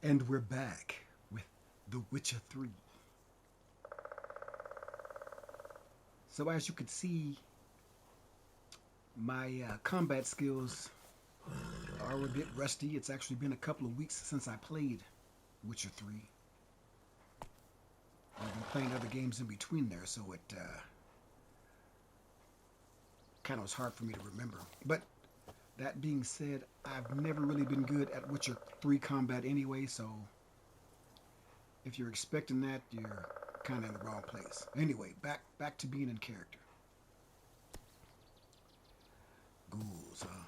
And we're back with The Witcher 3. So, as you can see, my combat skills are a bit rusty. It's actually been a couple of weeks since I played Witcher 3. I've been playing other games in between there, so it kind of was hard for me to remember. But that being said, I've never really been good at Witcher 3 combat anyway, so if you're expecting that, you're kind of in the wrong place. Anyway, back to being in character. Ghouls, huh?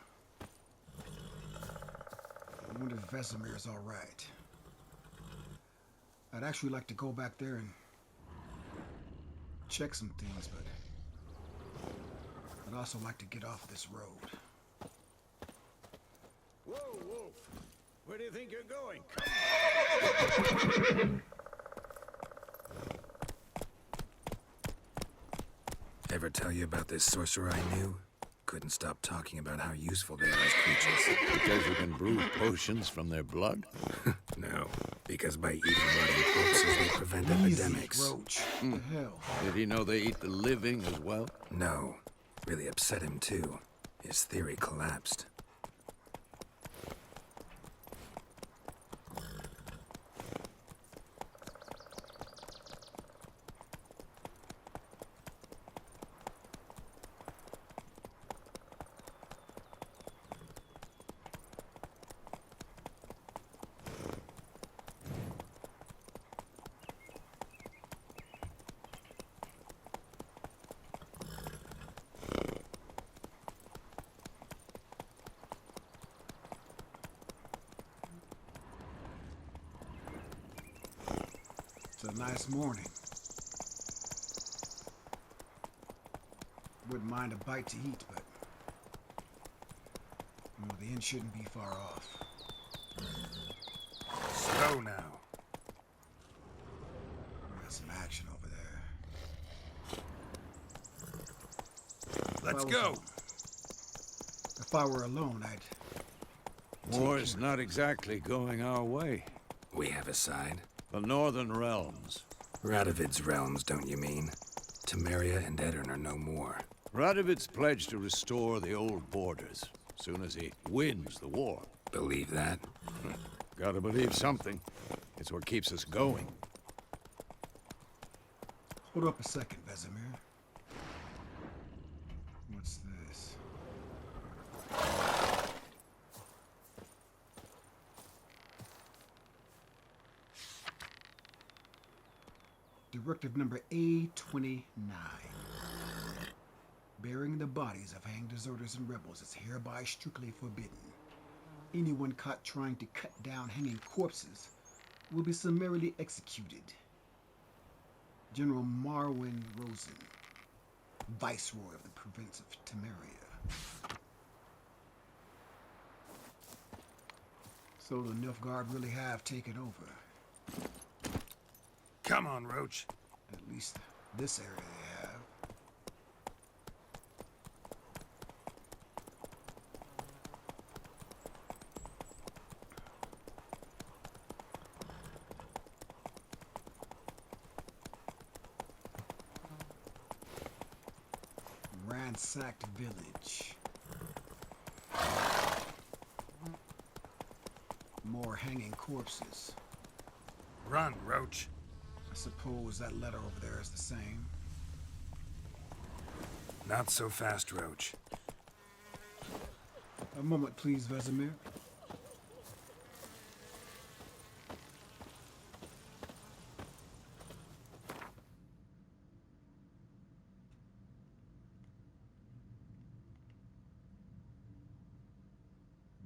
I wonder if Vesemir's alright. I'd actually like to go back there and check some things, but I'd also like to get off this road. Whoa, Wolf! Where do you think you're going? Ever tell you about this sorcerer I knew? Couldn't stop talking about how useful they are as creatures. Because you can brew potions from their blood? No, because by eating rotting corpses they prevent Easy, epidemics. Roach. What the hell? Did he know they eat the living as well? No, really upset him too. His theory collapsed. It's a nice morning. Wouldn't mind a bite to eat, but the inn shouldn't be far off. Slow now. We got some action over there. Let's go. If I were alone, I'd... War's not exactly going our way. We have a side. The Northern Realms. Radovid's realms, don't you mean? Temeria and Edirn are no more. Radovid's pledged to restore the old borders, soon as he wins the war. Believe that? Gotta believe something. It's what keeps us going. Hold up a second, Vesemir. What's this? Directive number A29. Burying the bodies of hanged deserters and rebels is hereby strictly forbidden. Anyone caught trying to cut down hanging corpses will be summarily executed. General Marwyn Rosen, Viceroy of the province of Temeria. So the Nilfgaard really have taken over. Come on, Roach. At least this area they have. Ransacked village. More hanging corpses. Run, Roach. I suppose that letter over there is the same. Not so fast, Roach. A moment, please, Vesemir.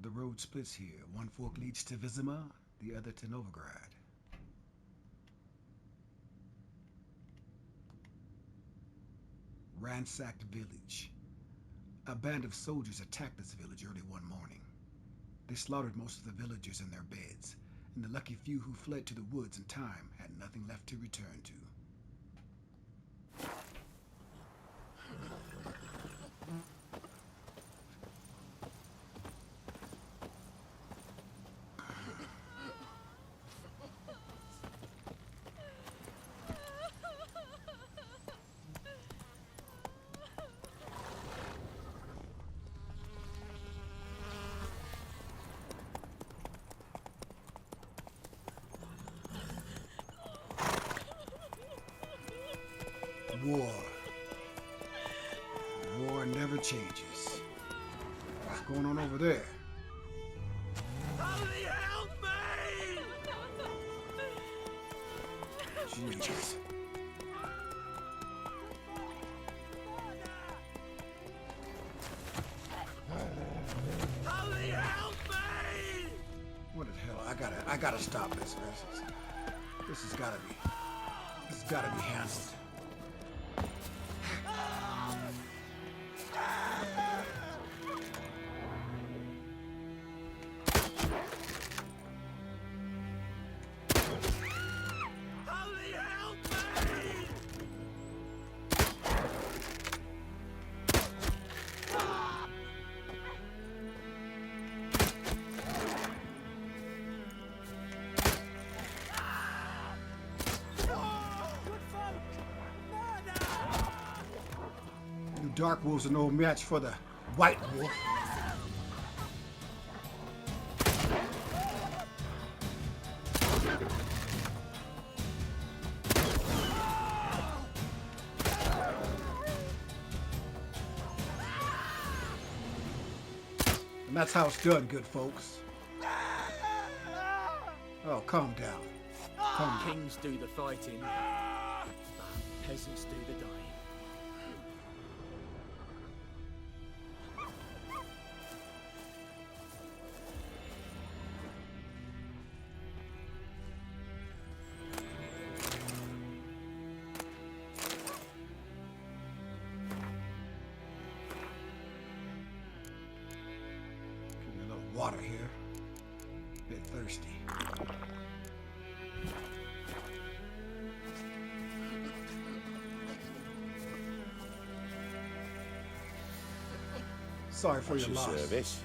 The road splits here. One fork leads to Vizima, the other to Novigrad. Ransacked village. A band of soldiers attacked this village early one morning. They slaughtered most of the villagers in their beds, and the lucky few who fled to the woods in time had nothing left to return to. war. War never changes. What's going on over there? Somebody help me! Jesus. Somebody help me! What the hell? I gotta stop this. This has gotta be handled. Somebody help me! You dark wolves are no match for the white wolf. And that's how it's done, good folks. Oh, calm down. Calm down. Kings do the fighting, peasants do the dying. Give me a little water here. Bit thirsty. Sorry for your loss. service.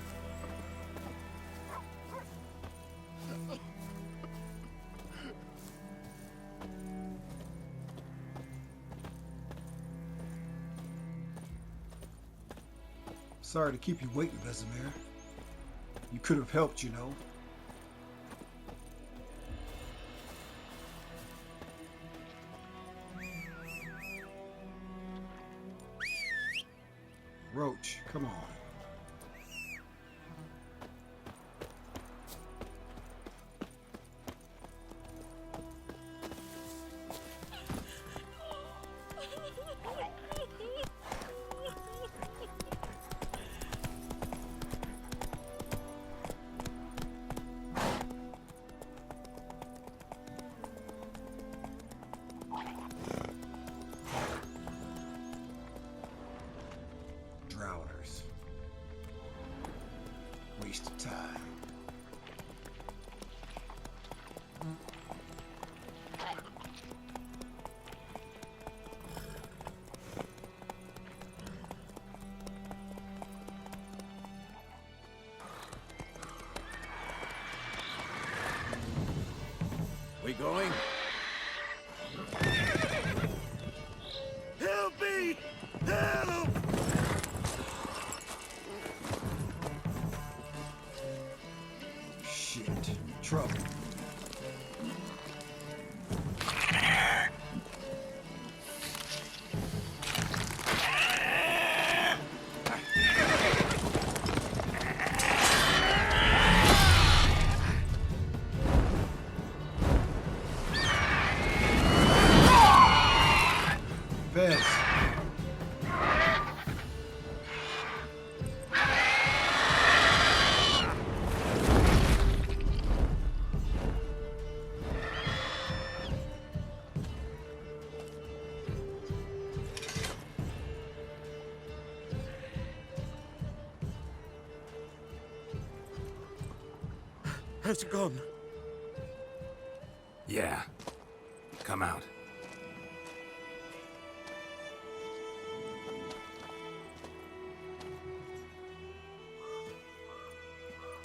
Sorry to keep you waiting, Vesemir. You could have helped, you know. Roach, come on. Drowners. Waste of time. We going? Help me! Help! Shit. Trouble. Vez. Has it gone? Yeah. Come out.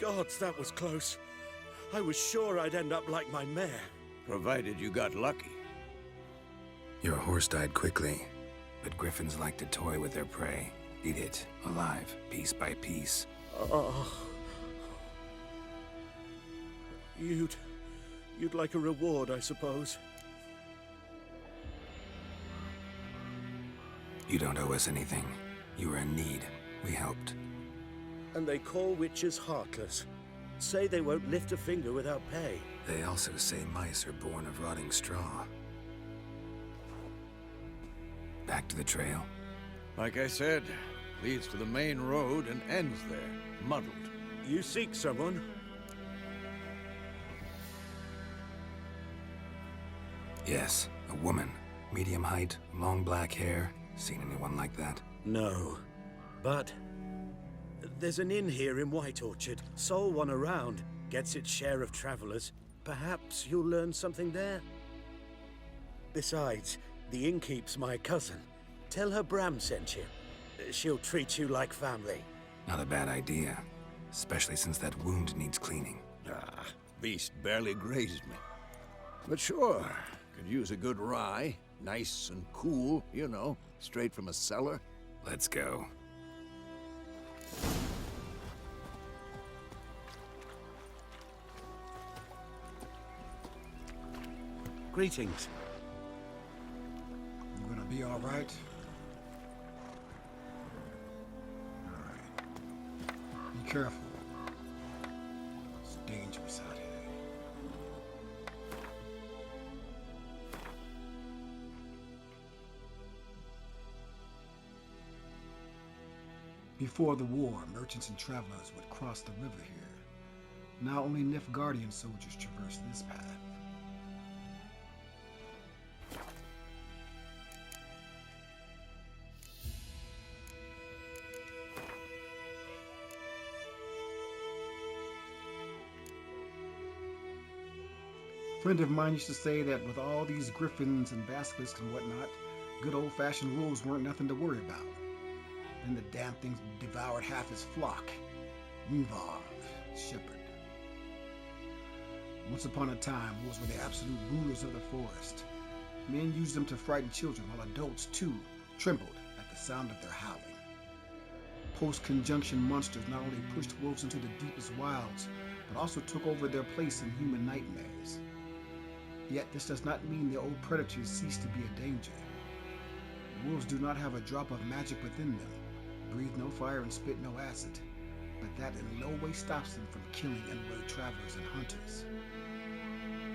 Gods, that was close. I was sure I'd end up like my mare. Provided you got lucky. Your horse died quickly, but griffins like to toy with their prey. Eat it, alive, piece by piece. Oh. You'd like a reward, I suppose. You don't owe us anything. You were in need. We helped. And they call witches heartless. Say they won't lift a finger without pay. They also say mice are born of rotting straw. Back to the trail? Like I said, leads to the main road and ends there, muddled. You seek someone? Yes, a woman. Medium height, long black hair. Seen anyone like that? No. But there's an inn here in White Orchard. Sole one around. Gets its share of travelers. Perhaps you'll learn something there? Besides, the innkeep's my cousin. Tell her Bram sent you. She'll treat you like family. Not a bad idea. Especially since that wound needs cleaning. Ah, beast barely grazed me. But sure, could use a good rye. Nice and cool, you know, straight from a cellar. Let's go. Greetings. You gonna be all right? All right. Be careful. It's dangerous out here. Before the war, merchants and travelers would cross the river here. Now only Nilfgaardian soldiers traverse this path. A friend of mine used to say that with all these griffins and basilisks and whatnot, good old-fashioned wolves weren't nothing to worry about. Then the damn things devoured half his flock. Ingvar, shepherd. Once upon a time, wolves were the absolute rulers of the forest. Men used them to frighten children, while adults, too, trembled at the sound of their howling. Post-conjunction monsters not only pushed wolves into the deepest wilds, but also took over their place in human nightmares. Yet this does not mean the old predators cease to be a danger. Wolves do not have a drop of magic within them, breathe no fire and spit no acid, but that in no way stops them from killing unwary travelers and hunters.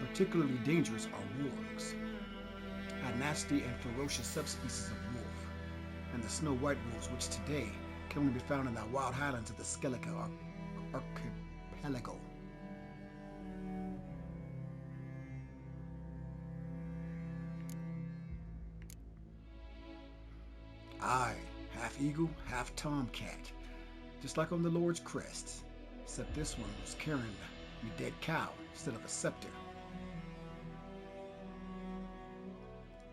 Particularly dangerous are wargs, a nasty and ferocious subspecies of wolf, and the snow white wolves, which today can only be found in the wild highlands of the Skellige archipelago. Aye, half eagle, half tomcat, just like on the Lord's crest, except this one was carrying a dead cow instead of a scepter.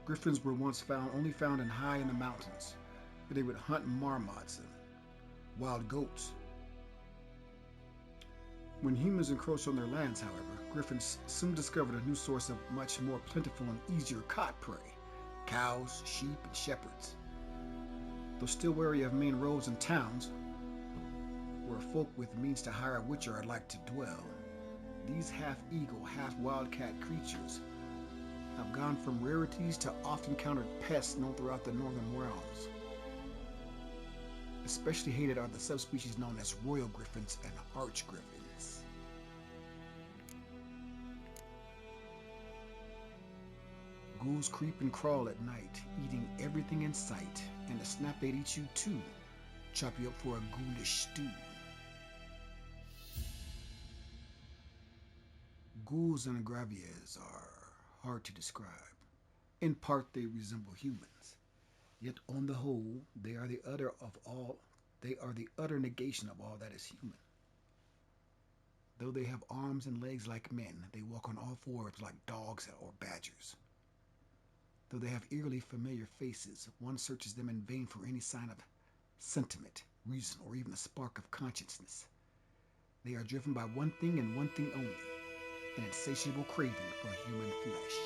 Griffins were once only found high in the mountains, where they would hunt marmots and wild goats. When humans encroached on their lands, however, griffins soon discovered a new source of much more plentiful and easier caught prey: cows, sheep, and shepherds. Though still wary of main roads and towns, where folk with means to hire a witcher are like to dwell, these half-eagle, half-wildcat creatures have gone from rarities to often-countered pests known throughout the northern realms. Especially hated are the subspecies known as royal griffins and arch-griffins. Ghouls creep and crawl at night, eating everything in sight, and a snap they'd eat you too, chop you up for a ghoulish stew. Ghouls and graviers are hard to describe. In part, they resemble humans, yet on the whole, they are the utter negation of all that is human. Though they have arms and legs like men, they walk on all fours like dogs or badgers. Though they have eerily familiar faces, one searches them in vain for any sign of sentiment, reason, or even a spark of consciousness. They are driven by one thing and one thing only: an insatiable craving for human flesh.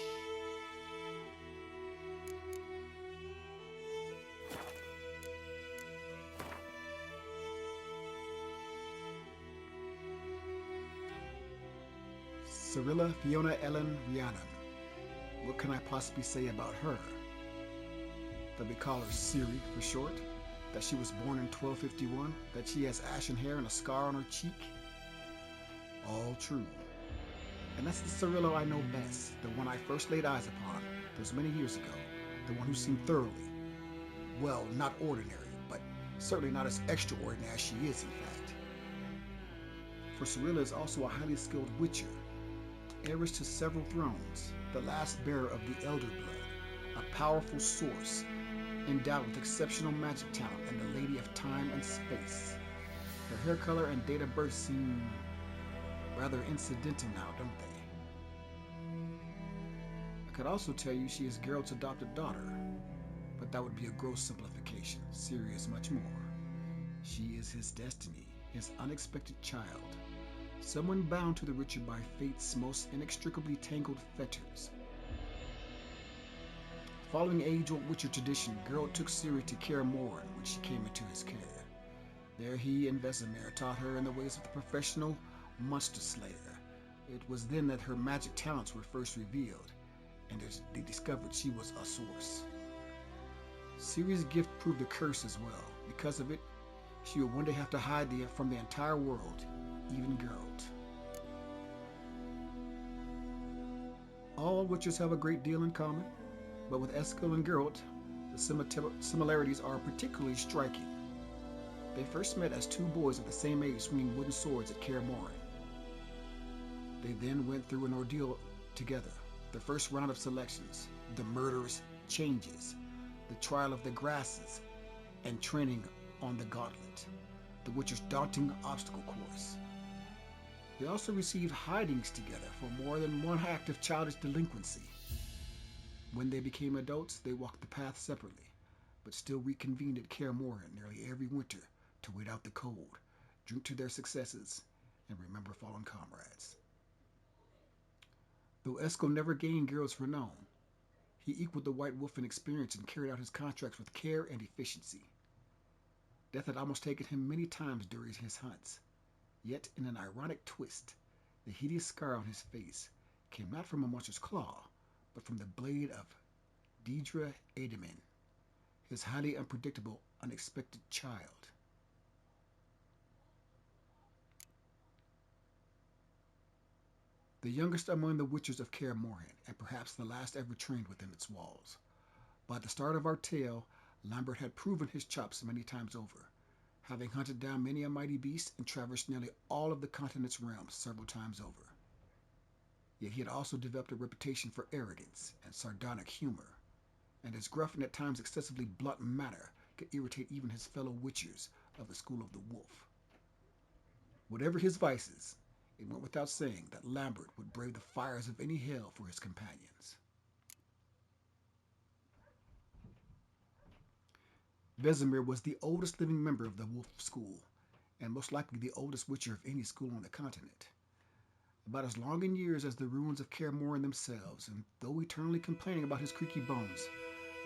Cyrilla Fiona Ellen Rhiannon. What can I possibly say about her? that we call her Ciri for short, that she was born in 1251, that she has ashen hair and a scar on her cheek. All true. And that's the Cirillo I know best, the one I first laid eyes upon those many years ago, the one who seemed thoroughly, well, not ordinary, but certainly not as extraordinary as she is, in fact. For Cirillo is also a highly skilled witcher, heiress to several thrones, the last bearer of the Elder Blood, a powerful source, endowed with exceptional magic talent, and the lady of time and space. Her hair color and date of birth seem rather incidental now, don't they? I could also tell you she is Geralt's adopted daughter, but that would be a gross simplification. Ciri is much more. She is his destiny, his unexpected child, someone bound to the Witcher by fate's most inextricably tangled fetters. Following age-old Witcher tradition, Geralt took Ciri to Kaer Morhen when she came into his care. There he and Vesemir taught her in the ways of the professional monster slayer. It was then that her magic talents were first revealed, and they discovered she was a source. Ciri's gift proved a curse as well. Because of it, she would one day have to hide from the entire world, even Geralt. All witches have a great deal in common, but with Eskel and Geralt, the similarities are particularly striking. They first met as two boys of the same age swinging wooden swords at Kaer Morhen. They then went through an ordeal together. The first round of selections, the murderous changes, the trial of the grasses, and training on the gauntlet, the Witcher's daunting obstacle course. They also received hidings together for more than one act of childish delinquency. When they became adults, they walked the path separately, but still reconvened at Kaer Morhen nearly every winter to wait out the cold, drink to their successes, and remember fallen comrades. Though Eskel never gained Geralt's renown, he equaled the White Wolf in experience and carried out his contracts with care and efficiency. Death had almost taken him many times during his hunts, yet in an ironic twist, the hideous scar on his face came not from a monster's claw, but from the blade of Deidre Edamin, his highly unpredictable, unexpected child. The youngest among the Witchers of Kaer Morhen, and perhaps the last ever trained within its walls. By the start of our tale, Lambert had proven his chops many times over, having hunted down many a mighty beast and traversed nearly all of the continent's realms several times over. Yet he had also developed a reputation for arrogance and sardonic humor, and his gruff and at times excessively blunt manner could irritate even his fellow Witchers of the School of the Wolf. Whatever his vices, it went without saying that Lambert would brave the fires of any hell for his companions. Vesemir was the oldest living member of the Wolf School, and most likely the oldest Witcher of any school on the continent. About as long in years as the ruins of Kaer Morhen themselves, and though eternally complaining about his creaky bones,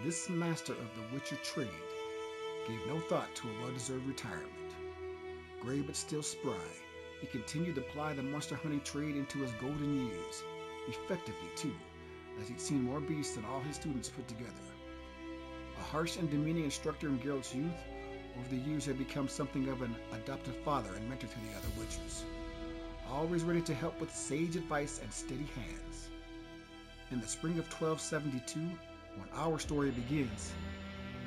this master of the Witcher trade gave no thought to a well-deserved retirement. Gray but still spry, he continued to ply the monster hunting trade into his golden years, effectively too, as he'd seen more beasts than all his students put together. A harsh and demeaning instructor in Geralt's youth, over the years had become something of an adoptive father and mentor to the other Witchers, always ready to help with sage advice and steady hands. In the spring of 1272, when our story begins,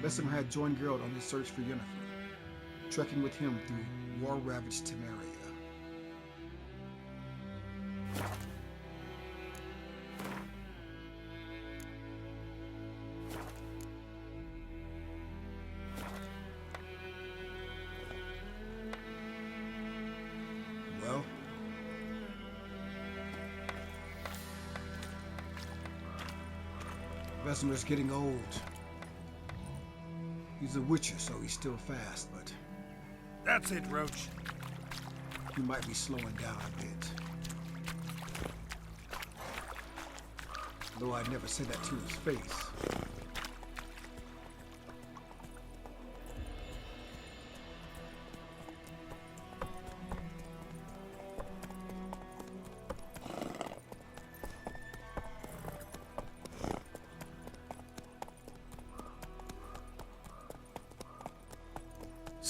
Vesemir had joined Geralt on his search for Yennefer, trekking with him through war-ravaged Temeria. Well, Vesemir's getting old. He's a Witcher, so he's still fast, but That's it, Roach. he might be slowing down a bit. Though I'd never say that to his face.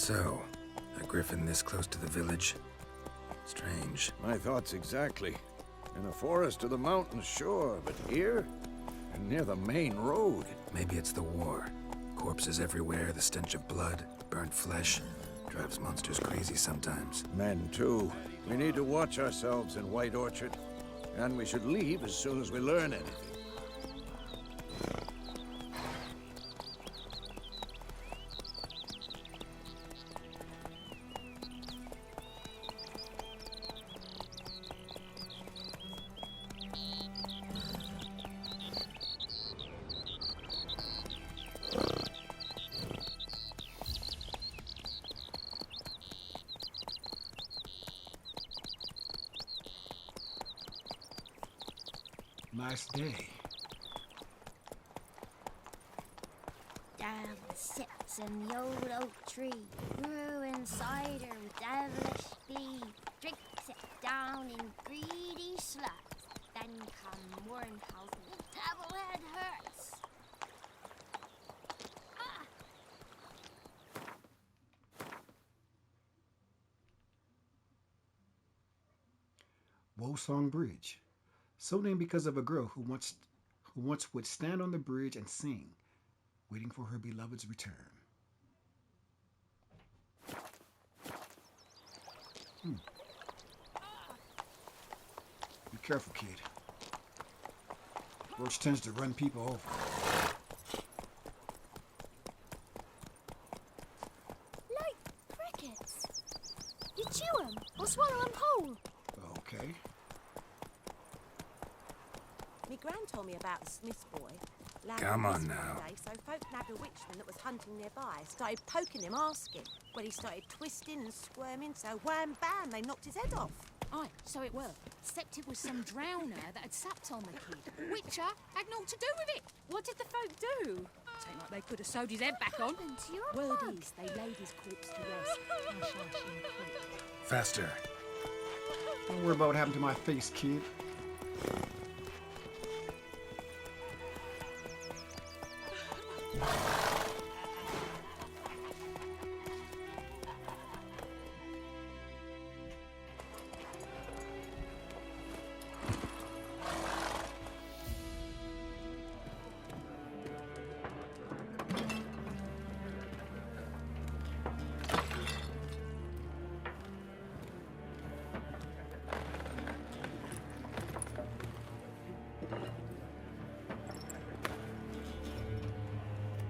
So, a griffin this close to the village? Strange. My thoughts exactly. In a forest or the mountains, sure, but here? And near the main road. Maybe it's the war. Corpses everywhere, the stench of blood, burnt flesh. Drives monsters crazy sometimes. Men, too. We need to watch ourselves in White Orchard. And we should leave as soon as we learn anything. Nice day. Down sits in the old oak tree, brewing cider with devilish speed. Drinks it down in greedy slugs. Then come morning tells me the devil head hurts. Wosong Bridge, so named because of a girl who once would stand on the bridge and sing, waiting for her beloved's return. Be careful, kid. Roach tends to run people over. Like crickets. You chew 'em or swallow 'em whole. Okay. Me gran told me about the Smith's boy. Come on now. Day, so folk nabbed a witchman that was hunting nearby. Started poking him, asking. Well, he started twisting and squirming, so wham bam, they knocked his head off. Aye, so it were. Except it was some drowner that had sapped on the kid. Witcher had naught to do with it. What did the folk do? Seemed like they could have sewed his head back on. To your Word bug. is, they laid his corpse to rest. Hush, hush, in the creek. Faster. Don't worry about what happened to my face, kid.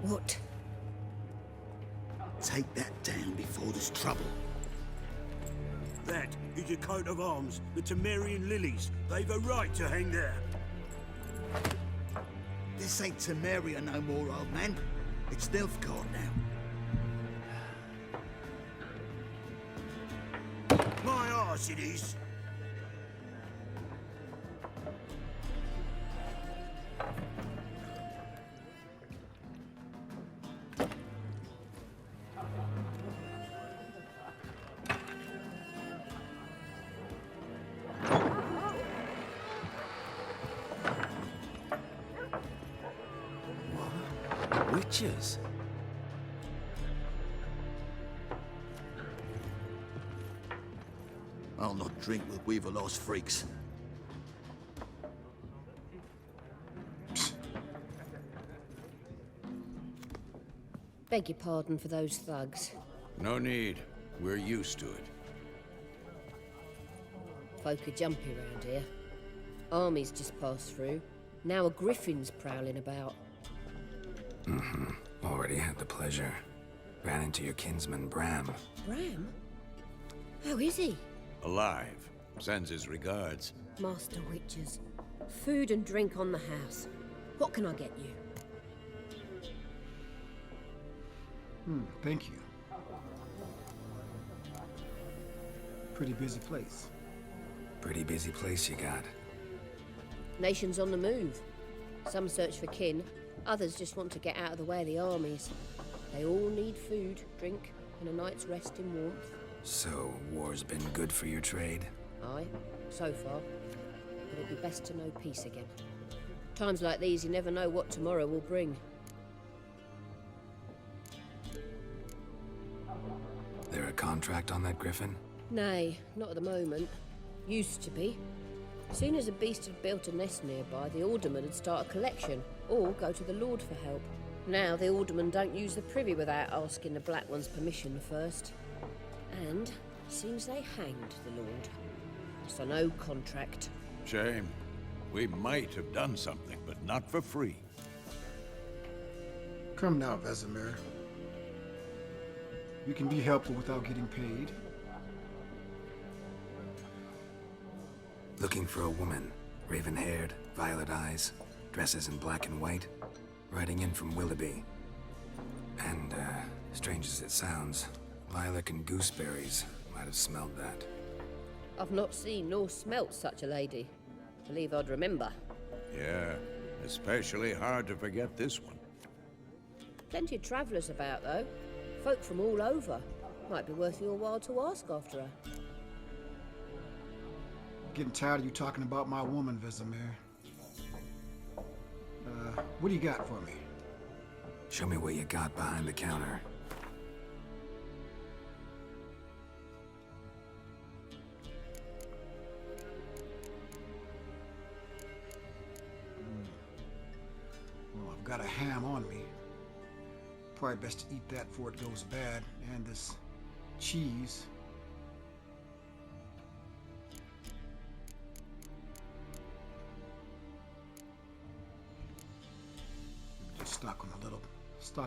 What? Take that down before there's trouble. That is a coat of arms, the Temerian lilies. They've a right to hang there. This ain't Temeria no more, old man. It's Nilfgaard now. My arse it is. Witches? I'll not drink with Weaverlaw's freaks. Beg your pardon for those thugs. No need. We're used to it. Folk are jumpy round here. Armies just passed through. Now a griffin's prowling about. Already had the pleasure. Ran into your kinsman, Bram. Bram? How is he? Alive. Sends his regards. Master Witches. Food and drink on the house. What can I get you? Thank you. Pretty busy place. Pretty busy place you got. Nations on the move. Some search for kin, others just want to get out of the way of the armies. They all need food, drink, and a night's rest in warmth. So, war's been good for your trade? Aye, so far. But it'd be best to know peace again. Times like these, you never know what tomorrow will bring. contract on that griffin? Nay, not at the moment. Used to be. Soon as a beast had built a nest nearby, the alderman would start a collection, or go to the Lord for help. Now the aldermen don't use the privy without asking the Black One's permission first. And seems they hanged the Lord. So no contract. Shame. We might have done something, but not for free. Come now, Vesemir. You can be helpful without getting paid. Looking for a woman. Raven-haired, violet eyes, dresses in black and white. Riding in from Willoughby. And, strange as it sounds, lilac and gooseberries might have smelled that. I've not seen nor smelt such a lady. Believe I'd remember. Yeah, especially hard to forget this one. Plenty of travellers about, though. Folk from all over. Might be worth your while to ask after her. Getting tired of you talking about my woman, Vesemir. What do you got for me? Show me what you got behind the counter. Well, I've got a ham on me. Probably best to eat that before it goes bad. And this cheese. Just stock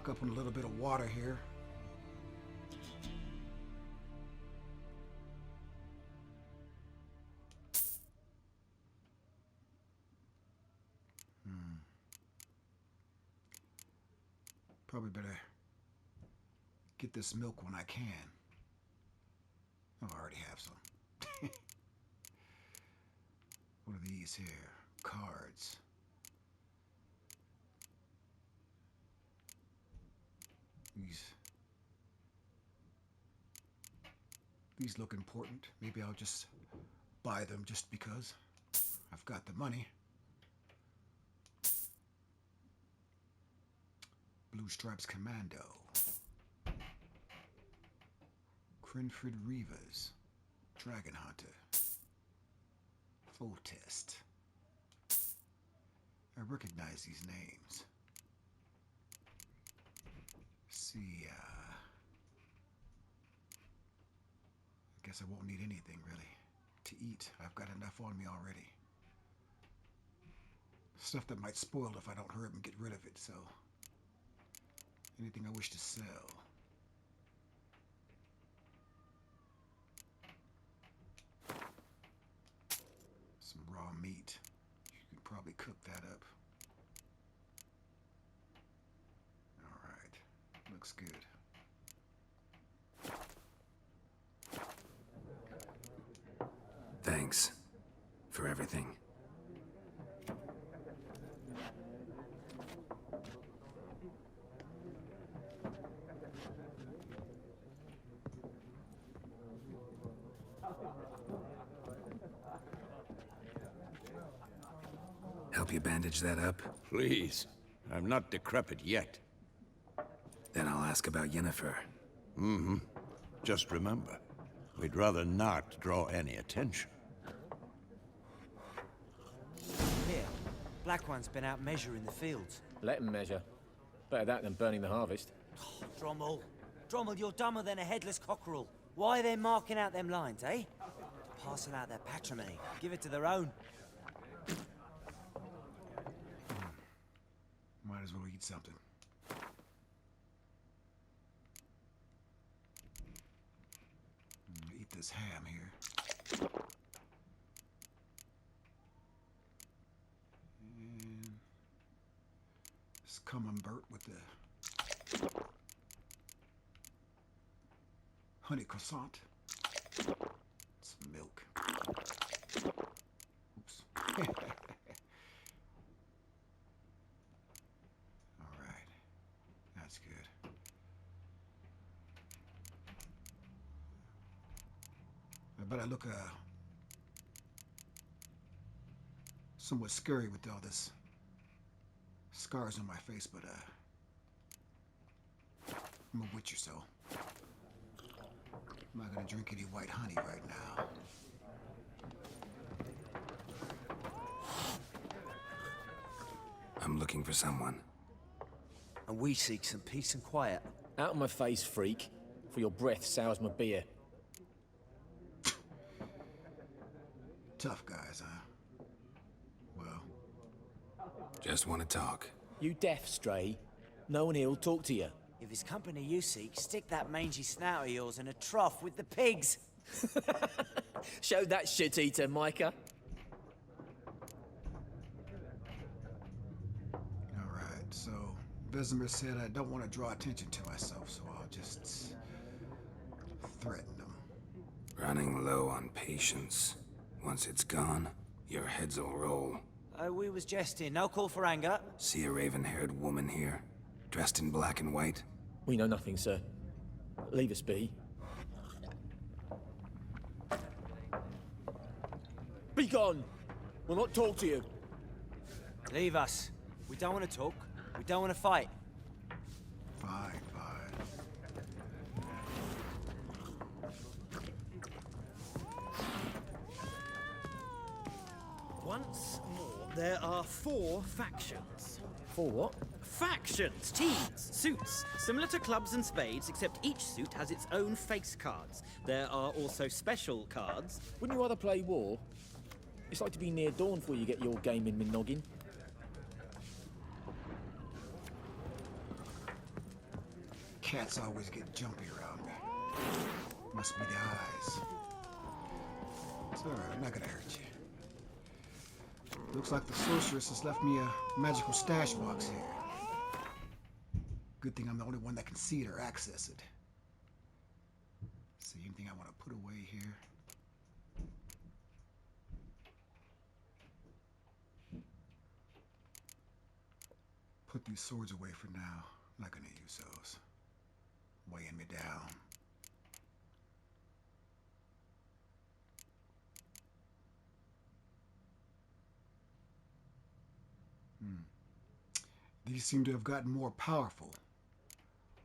up on a little bit of water here. Probably better get this milk when I can. Oh, I already have some. What are these here? Cards. These look important. Maybe I'll just buy them just because I've got the money. Blue Stripes Commando. Crinford Reavers. Dragon Hunter. Full Test. I recognize these names. See, I guess I won't need anything really to eat. I've got enough on me already. Stuff that might spoil if I don't hurry up and get rid of it, so anything I wish to sell. Some raw meat. You could probably cook that up. Alright. Looks good. Thanks for everything. Help you bandage that up? Please. I'm not decrepit yet. Then I'll ask about Yennefer. Mm-hmm. Just remember, we'd rather not draw any attention. Here, Black One's been out measuring the fields. Let him measure. Better that than burning the harvest. Oh, Drommel, you're dumber than a headless cockerel. Why are they marking out them lines, eh? Passing out their patrimony. Give it to their own. Might as well eat something. Eat this ham here. And this camembert with the honey croissant. Some milk. Oops. Alright. That's good. I bet I look somewhat scary with all this scars on my face, but I'm a witcher, so I'm not gonna drink any white honey right now. I'm looking for someone. And we seek some peace and quiet. Out of my face, freak. For your breath sours my beer. Tough guys, huh? Well... Just want to talk. You deaf, Stray? No one here'll talk to you. If it's company you seek, stick that mangy snout of yours in a trough with the pigs. Show that shit-eater, Micah. Alright, so... Vesemir said I don't want to draw attention to myself, so I'll just... threaten them. Running low on patience. Once it's gone, your heads will roll. We was jesting. No call for anger. See a raven-haired woman here, dressed in black and white? We know nothing, sir. Leave us be. Be gone! We'll not talk to you. Leave us. We don't want to talk. We don't want to fight. Fine. Once more, there are 4 factions. 4 what? Factions! Teams! Suits! Similar to clubs and spades, except each suit has its own face cards. There are also special cards. Wouldn't you rather play war? It's like to be near dawn before you get your game in noggin. Cats always get jumpy around me. Must be the eyes. It's alright, I'm not gonna hurt you. Looks like the sorceress has left me a magical stash box here. Good thing I'm the only one that can see it or access it. See anything I want to put away here? Put these swords away for now. I'm not gonna use those. Weighing me down. These seem to have gotten more powerful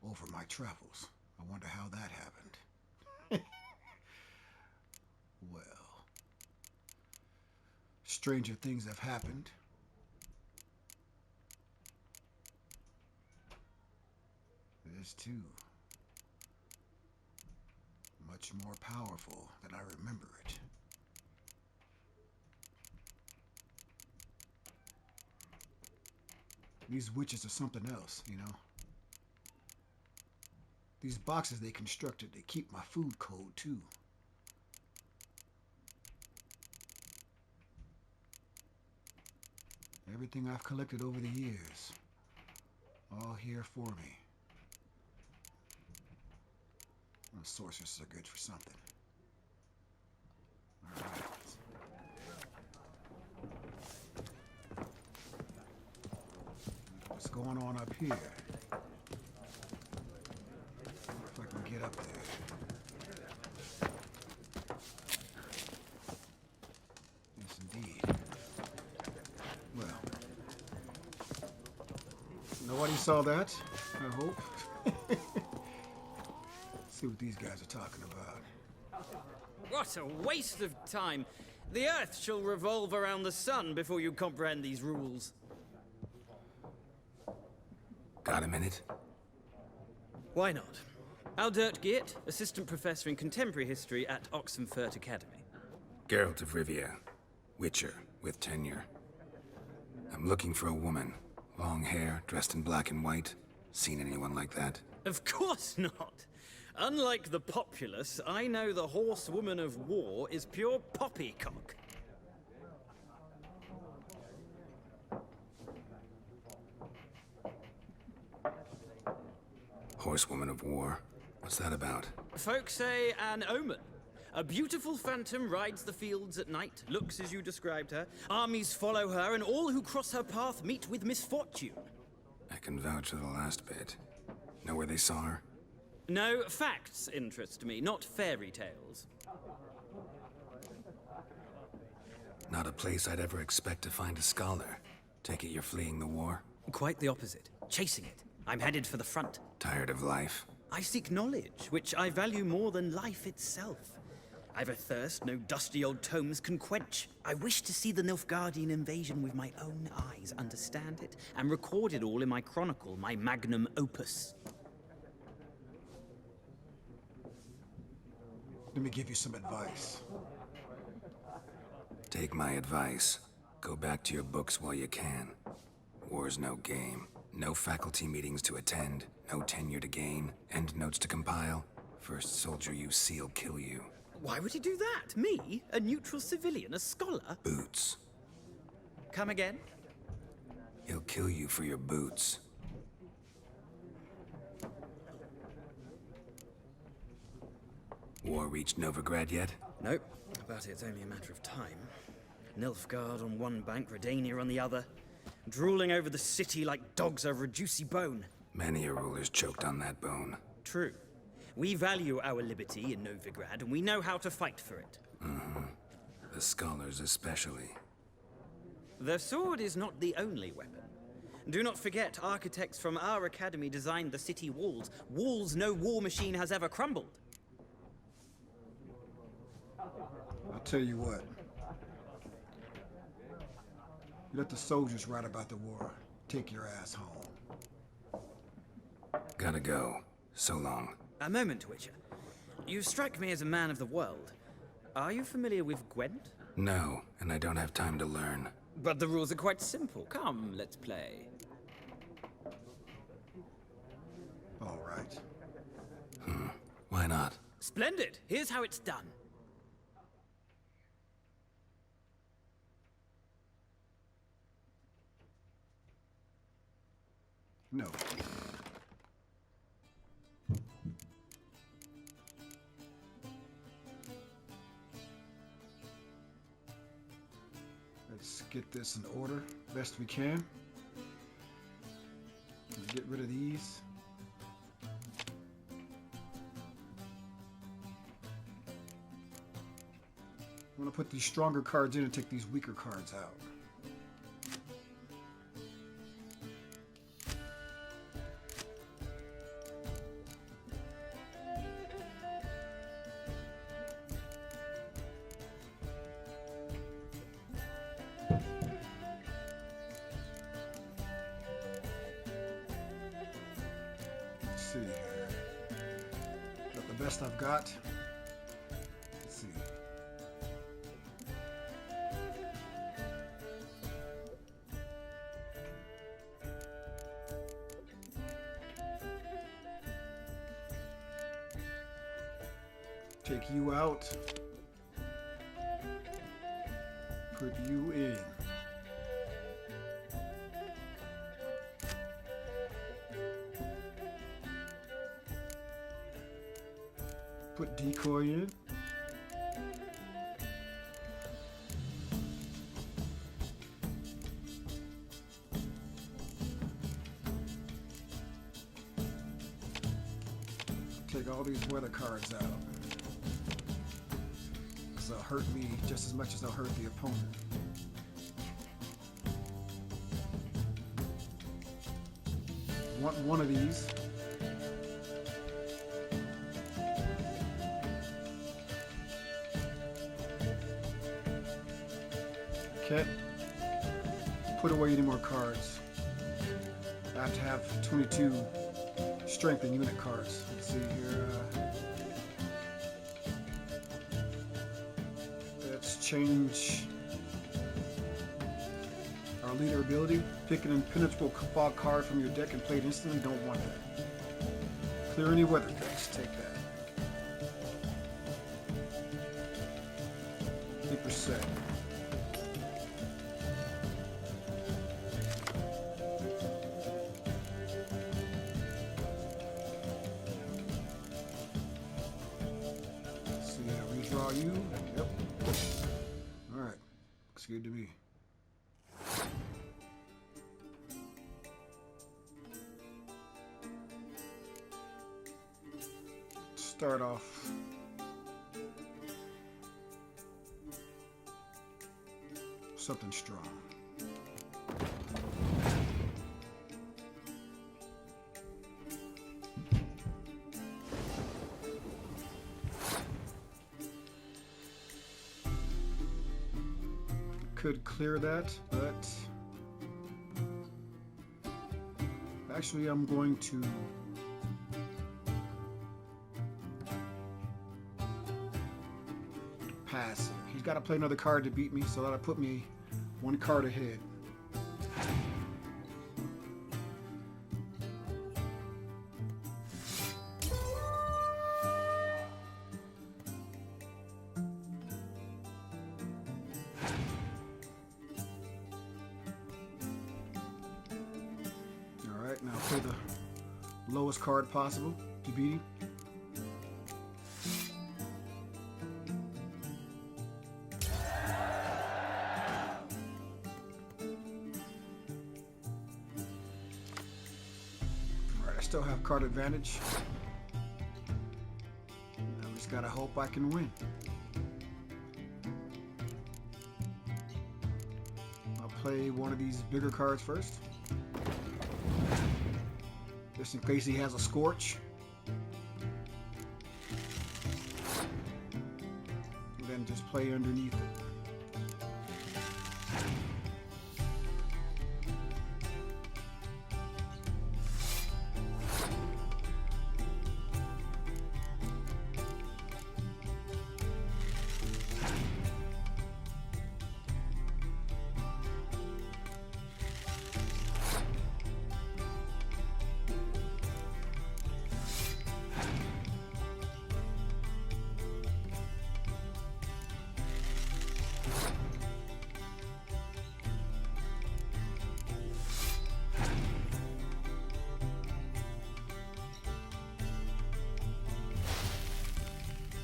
over my travels. I wonder how that happened. Well, stranger things have happened. This too. Much more powerful than I remember it. These witches are something else, you know. These boxes they constructed, they keep my food cold too. Everything I've collected over the years, all here for me. Well, sorceresses are good for something. All right. What's going on up here? If I can get up there. Yes, indeed. Well, nobody saw that, I hope. See what these guys are talking about. What a waste of time. The Earth shall revolve around the sun before you comprehend these rules. Got a minute? Why not? Aldert Geert, Assistant Professor in Contemporary History at Oxenfurt Academy. Geralt of Rivia, Witcher, with tenure. I'm looking for a woman. Long hair, dressed in black and white. Seen anyone like that? Of course not. Unlike the populace, I know the horsewoman of war is pure poppycock. Horsewoman of war? What's that about? Folk say an omen. A beautiful phantom rides the fields at night, looks as you described her. Armies follow her, and all who cross her path meet with misfortune. I can vouch for the last bit. Know where they saw her? No, facts interest me, not fairy tales. Not a place I'd ever expect to find a scholar. Take it you're fleeing the war? Quite the opposite. Chasing it. I'm headed for the front. Tired of life? I seek knowledge, which I value more than life itself. I've a thirst no dusty old tomes can quench. I wish to see the Nilfgaardian invasion with my own eyes, understand it, and record it all in my chronicle, my magnum opus. Let me give you some advice. Take my advice. Go back to your books while you can. War's no game. No faculty meetings to attend, no tenure to gain, end notes to compile. First soldier you see'll kill you. Why would he do that? Me? A neutral civilian? A scholar? Boots. Come again? He'll kill you for your boots. War reached Novigrad yet? Nope, but it's only a matter of time. Nilfgaard on one bank, Redania on the other. Drooling over the city like dogs over a juicy bone. Many a ruler's choked on that bone. True. We value our liberty in Novigrad, and we know how to fight for it. The scholars especially. The sword is not the only weapon. Do not forget, architects from our academy designed the city walls. Walls no war machine has ever crumbled. I'll tell you what. You let the soldiers write about the war. Take your ass home. Gotta go. So long. A moment, Witcher. You strike me as a man of the world. Are you familiar with Gwent? No, and I don't have time to learn. But the rules are quite simple. Come, let's play. All right. Why not? Splendid! Here's how it's done. No. Let's get this in order best we can. Get rid of these. I'm gonna put these stronger cards in and take these weaker cards out. Let's see here. Got the best I've got. Let's see. Take you out. Put you in. Put decoy in. Take all these weather cards out. Because they'll hurt me just as much as they'll hurt the opponent. Want one of these. Can't put away any more cards. I have to have 22 strength and unit cards. Let's see here. Let's change our leader ability. Pick an impenetrable fog card from your deck and play it instantly. Don't want that. Clear any weather decks. Take that. 8%. You? Yep. Alright. Looks good to me. Start off. Something strong. could clear that, but actually I'm going to pass. He's got to play another card to beat me, so that'll put me one card ahead. Alright, now play the lowest card possible to beat him. Alright, I still have card advantage. I just gotta hope I can win. I'll play one of these bigger cards first, just in case he has a Scorch. And then just play underneath it.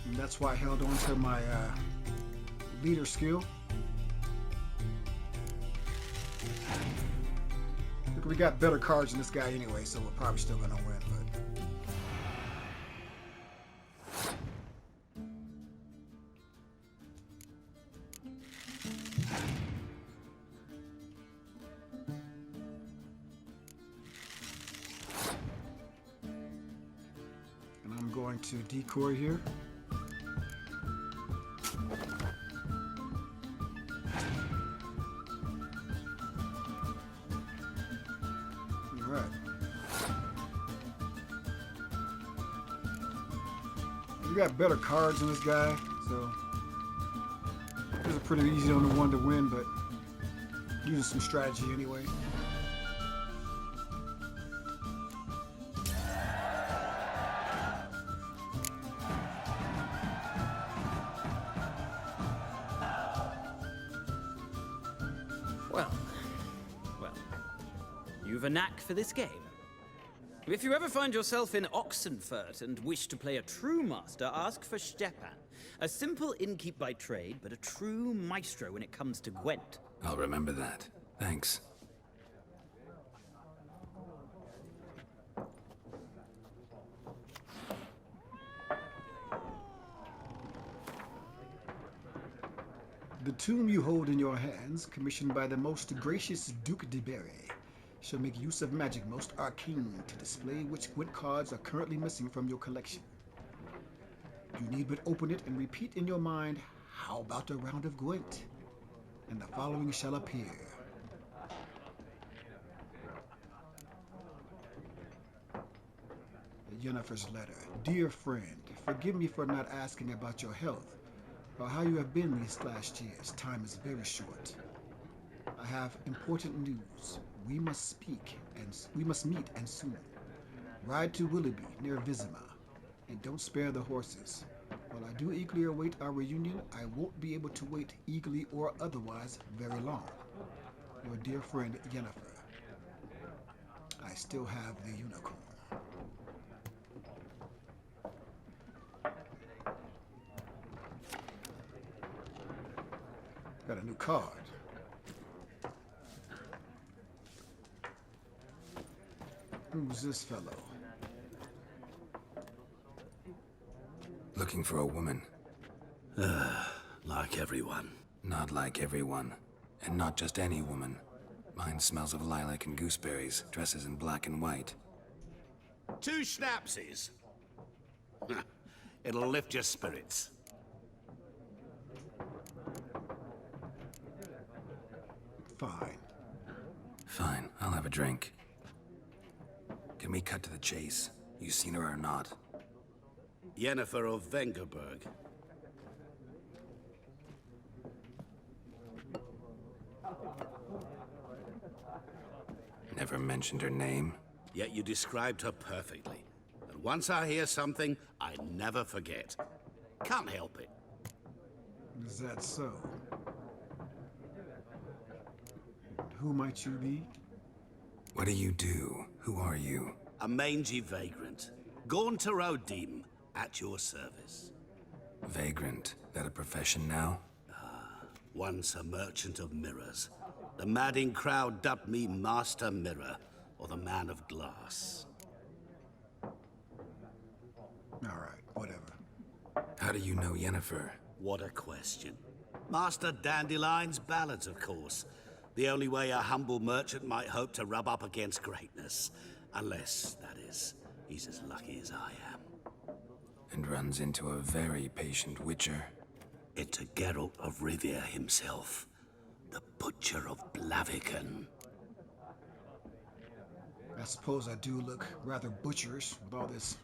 And that's why I held on to my leader skill. Look, we got better cards than this guy anyway, so we're probably still gonna win, but and I'm going to decoy here. Alright. We got better cards than this guy, so this is pretty easy on the one to win, but using some strategy anyway. Well, you've a knack for this game. If you ever find yourself in Oxenfurt and wish to play a true master, ask for Stepan. A simple innkeep by trade, but a true maestro when it comes to Gwent. I'll remember that. Thanks. The tomb you hold in your hands, commissioned by the most gracious Duke de Berry, shall make use of magic most arcane to display which Gwent cards are currently missing from your collection. You need but open it and repeat in your mind, "How about a round of Gwent?" And the following shall appear. Yennefer's letter. Dear friend, forgive me for not asking about your health or how you have been these last years. Time is very short. I have important news. We must meet and soon. Ride to Willoughby near Vizima, and don't spare the horses. While I do eagerly await our reunion, I won't be able to wait eagerly or otherwise very long. Your dear friend Yennefer. I still have the unicorn. Got a new card. Who's this fellow? Looking for a woman. Like everyone. Not like everyone. And not just any woman. Mine smells of lilac and gooseberries, dresses in black and white. 2 schnapsies. It'll lift your spirits. fine. Fine, I'll have a drink. Can we cut to the chase? You seen her or not? Yennefer of Vengerberg. Never mentioned her name. Yet you described her perfectly. And once I hear something, I never forget. Can't help it. Is that so? Who might you be? What do you do? Who are you? A mangy vagrant. Gone to Rodim, at your service. Vagrant. That a profession now? Once a merchant of mirrors. The madding crowd dubbed me Master Mirror, or the Man of Glass. Alright, whatever. How do you know Yennefer? What a question. Master Dandelion's ballads, of course. The only way a humble merchant might hope to rub up against greatness. Unless, that is, he's as lucky as I am. And runs into a very patient witcher. Into Geralt of Rivia himself. The Butcher of Blaviken. I suppose I do look rather butcherish with all this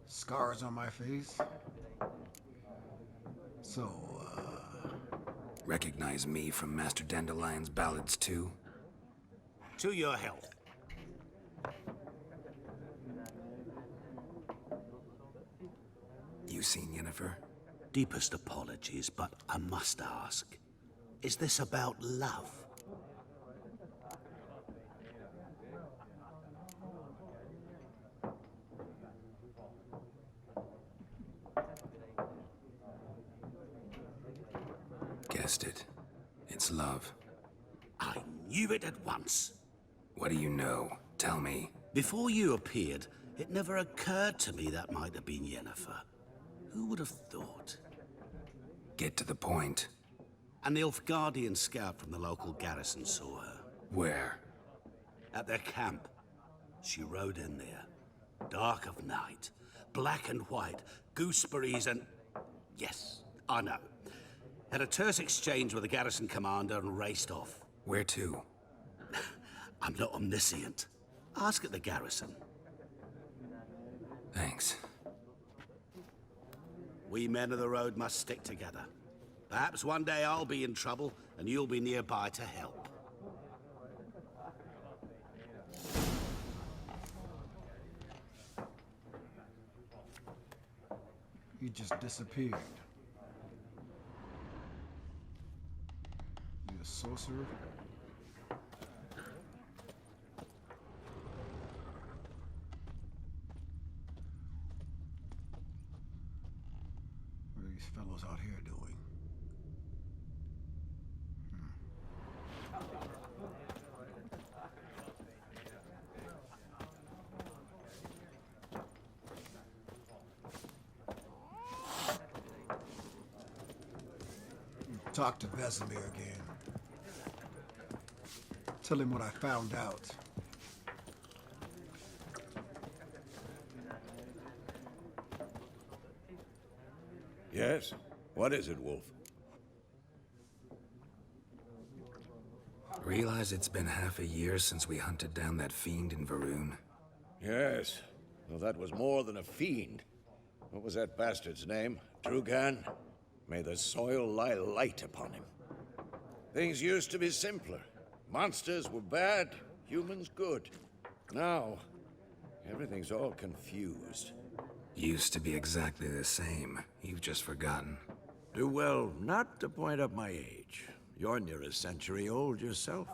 scars on my face. So, Recognize me from Master Dandelion's ballads too? To your health. You seen Yennefer? Deepest apologies, but I must ask. Is this about love? Guessed it. It's love. I knew it at once. What do you know? Tell me. Before you appeared, it never occurred to me that might have been Yennefer. Who would have thought? Get to the point. An Nilfgaardian scout from the local garrison saw her. Where? At their camp. She rode in there. Dark of night. Black and white. Gooseberries and... Yes, I know. Had a terse exchange with the garrison commander and raced off. Where to? I'm not omniscient. Ask at the garrison. Thanks. We men of the road must stick together. Perhaps one day I'll be in trouble and you'll be nearby to help. he just disappeared. You a sorcerer? What are these fellows out here doing? Talk to Vesemir again. Tell him what I found out. Yes? What is it, Wolf? Realize it's been half a year since we hunted down that fiend in Varun? Yes. Well, that was more than a fiend. What was that bastard's name? Drugan? May the soil lie light upon him. Things used to be simpler. Monsters were bad, humans good. Now, everything's all confused. Used to be exactly the same. You've just forgotten. Do well not to point up my age. You're near a century old yourself.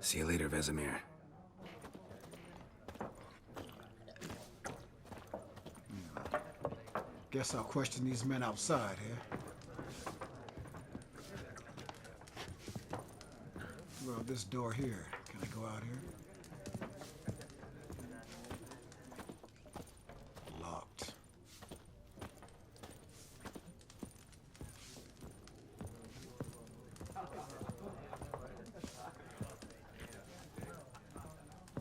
See you later, Vesemir. Guess I'll question these men outside here. Well, this door here. Can I go out here? Locked.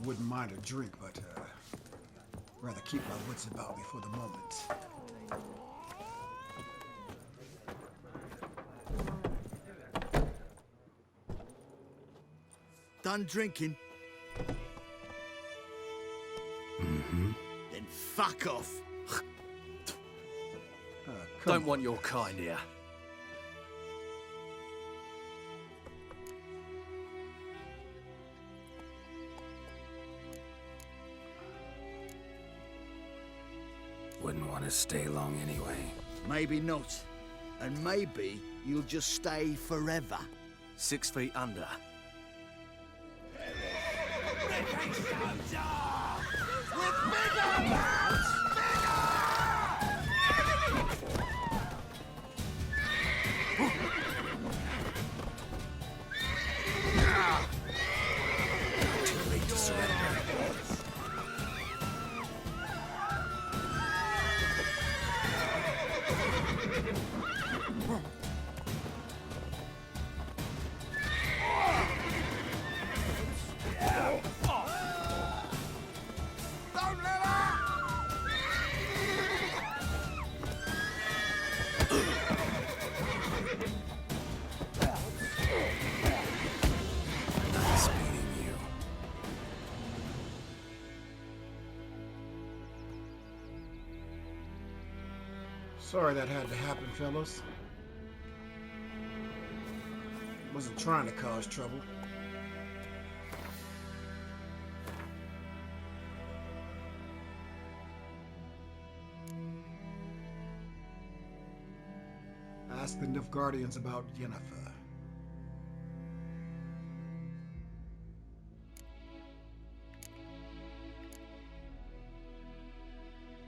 Wouldn't mind a drink, but rather keep my wits about me for the moment. done drinking? Mm-hmm. Then fuck off. Don't want your kind here. Wouldn't want to stay long anyway. Maybe not. And maybe you'll just stay forever. 6 feet under. Too late to surrender. Nice meeting you. Sorry that had to happen, fellas. Wasn't trying to cause trouble. Ask the Nilfgaardians about Yennefer.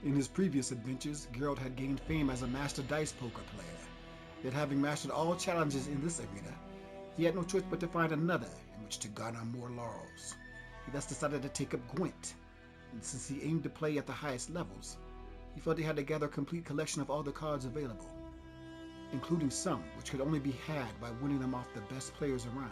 In his previous adventures, Geralt had gained fame as a master dice poker player. Yet having mastered all challenges in this arena, he had no choice but to find another in which to garner more laurels. He thus decided to take up Gwent, and since he aimed to play at the highest levels, he felt he had to gather a complete collection of all the cards available, including some which could only be had by winning them off the best players around.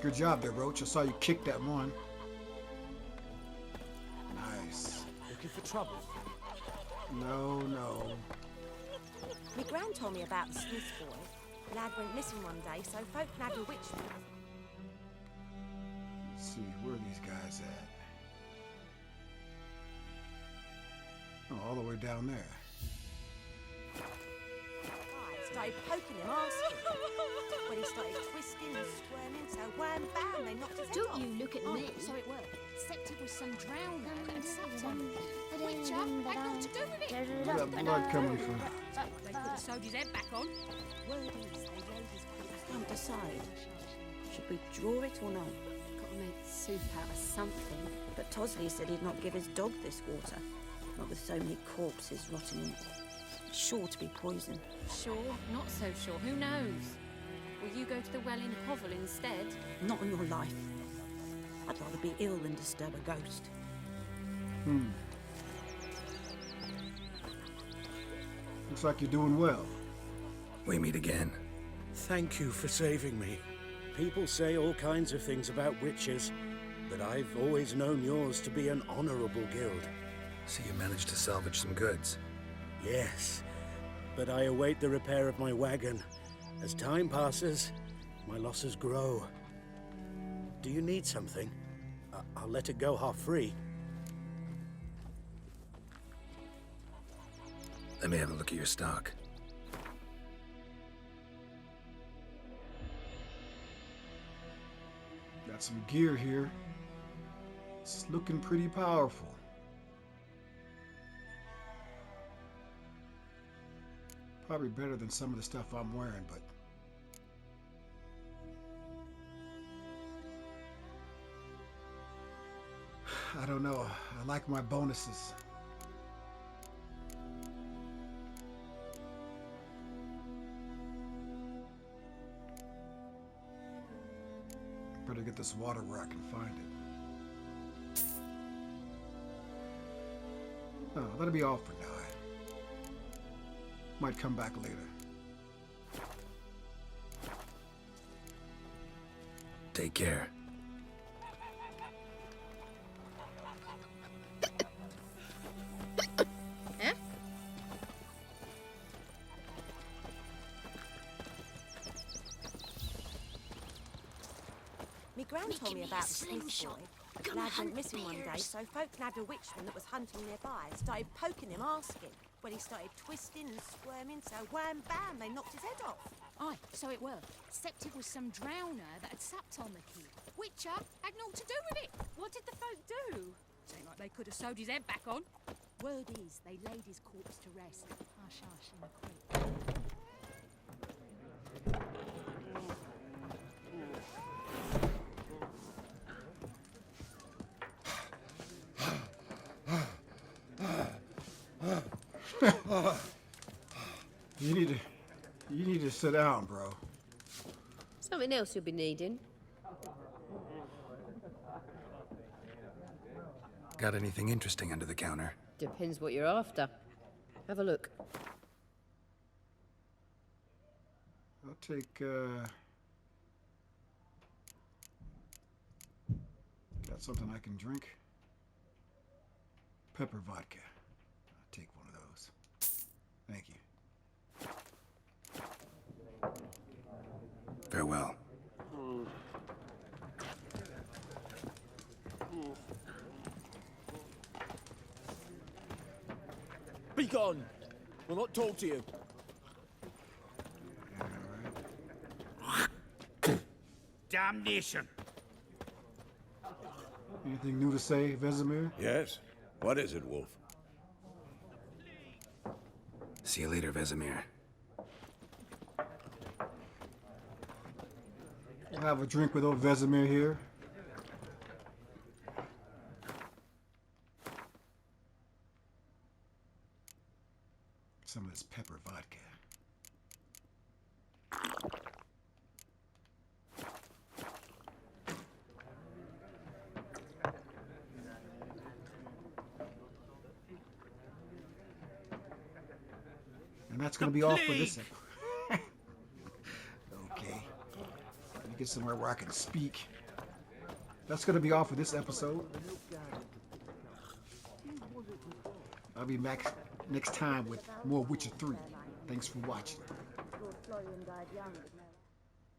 Good job there, Roach. I saw you kick that one. Nice. Looking for trouble? No, no. My gran told me about the Smith boy. The lad went missing one day, so folk nagged a witch. Let's see, where are these guys at? Oh, all the way down there. I started poking him, asking. When he started twisting and squirming, so wham bam, they knocked his head off. Don't you look at me. So it worked. Except it was some drowner that had sapped on me. The Witcher had naught to do with it. Where's that blood coming from? They could have sewed his head back on. Word is, they laid his can't decide. Should we draw it or not? Got to make soup out of something. But Tosley said he'd not give his dog this water. Not with so many corpses rotting in it. It's sure to be poison. Sure, not so sure. Who knows? Will you go to the well in Hovel instead? Not on your life. I'd rather be ill than disturb a ghost. Looks like you're doing well. We meet again. Thank you for saving me. People say all kinds of things about witches, but I've always known yours to be an honorable guild. So you managed to salvage some goods? Yes, but I await the repair of my wagon. As time passes, my losses grow. Do you need something? I'll let it go half-free. Let me have a look at your stock. Got some gear here. It's looking pretty powerful. Probably better than some of the stuff I'm wearing, but... I don't know. I like my bonuses. Better get this water where I can find it. Oh, that'll be all for now. Might come back later. Take care. Eh? Me gran told me about the Smith boy. Lad went missing one day, so folk nabbed a witchman that was hunting nearby. Started poking him, asking. When he started twisting and squirming, so wham bam, they knocked his head off. Aye, so it were. Except it was some drowner that had sapped on the kid. Witcher had naught to do with it. What did the folk do? Seemed like they could have sewed his head back on. Word is, they laid his corpse to rest. Hush, hush, in a creek. You need to sit down, bro. Something else you'll be needing. Got anything interesting under the counter? Depends what you're after. Have a look. I'll take, got something I can drink? Pepper vodka. I'll take one of those. Thank you. Farewell. Be gone! We'll not talk to you. Damnation! Anything new to say, Vesemir? Yes? What is it, Wolf? See you later, Vesemir. I'll have a drink with old Vesemir here. Some of this pepper vodka. And that's going to be all for this episode. Okay. Let me get somewhere where I can speak. That's going to be all for this episode. I'll be back next time with more Witcher 3. Thanks for watching. Lord Florian died young.